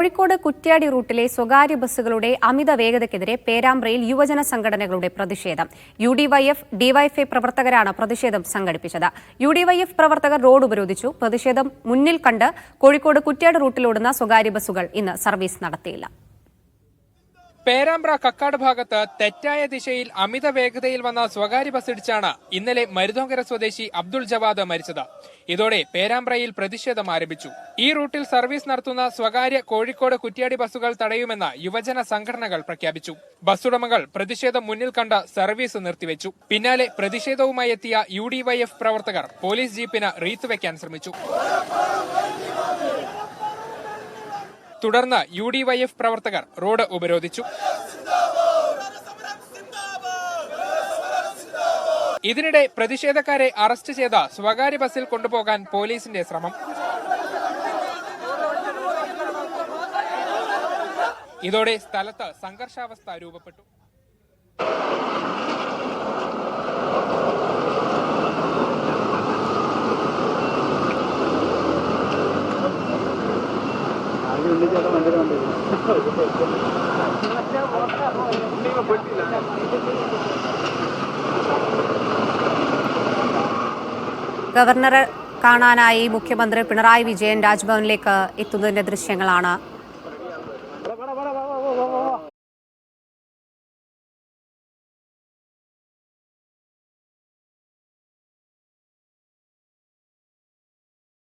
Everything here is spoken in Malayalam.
കോഴിക്കോട് കുറ്റ്യാടി റൂട്ടിലെ സ്വകാര്യ ബസ്സുകളുടെ അമിത വേഗതയ്ക്കെതിരെ പേരാമ്പ്രയിൽ യുവജന സംഘടനകളുടെ പ്രതിഷേധം. യുഡിവൈഎഫ്, ഡിവൈഎഫ്ഐ പ്രവർത്തകരാണ് പ്രതിഷേധം സംഘടിപ്പിച്ചത്. യുഡിവൈഎഫ് പ്രവർത്തകർ റോഡ് ഉപരോധിച്ചു. പ്രതിഷേധം മുന്നിൽ കണ്ട് കോഴിക്കോട് കുറ്റ്യാടി റൂട്ടിലോടുന്ന സ്വകാര്യ ബസ്സുകൾ ഇന്ന് സർവീസ് നടത്തിയില്ല. പേരാമ്പ്ര കക്കാട് ഭാഗത്ത് തെറ്റായ ദിശയിൽ അമിത വേഗതയിൽ വന്ന സ്വകാര്യ ബസ് ഇടിച്ചാണ് ഇന്നലെ മരുതോങ്കര സ്വദേശി അബ്ദുൾ ജവാദ് മരിച്ചത്. ഇതോടെ പേരാമ്പ്രയിൽ പ്രതിഷേധം ആരംഭിച്ചു. ഈ റൂട്ടിൽ സർവീസ് നടത്തുന്ന സ്വകാര്യ കോഴിക്കോട് കുറ്റ്യാടി ബസ്സുകൾ തടയുമെന്ന് യുവജന സംഘടനകൾ പ്രഖ്യാപിച്ചു. ബസ്സുടമകൾ പ്രതിഷേധം മുന്നിൽ കണ്ട് സർവീസ് നിർത്തിവെച്ചു. പിന്നാലെ പ്രതിഷേധവുമായി എത്തിയ യുഡിവൈഎഫ് പ്രവർത്തകർ പോലീസ് ജീപ്പിന് റീത്ത് വെക്കാൻ ശ്രമിച്ചു. തുടർന്ന് യുഡിവൈഎഫ് പ്രവർത്തകർ റോഡ് ഉപരോധിച്ചു. ഇതിനിടെ പ്രതിഷേധക്കാരെ അറസ്റ്റ് ചെയ്ത സ്വകാര്യ ബസ്സിൽ കൊണ്ടുപോകാൻ പോലീസിന്റെ ശ്രമം. ഇതോടെ സ്ഥലത്ത് സംഘർഷാവസ്ഥ രൂപപ്പെട്ടു. ഗവർണറെ കാണാനായി മുഖ്യമന്ത്രി പിണറായി വിജയൻ രാജ്ഭവനിലേക്ക് എത്തുന്നതിന്റെ ദൃശ്യങ്ങളാണ്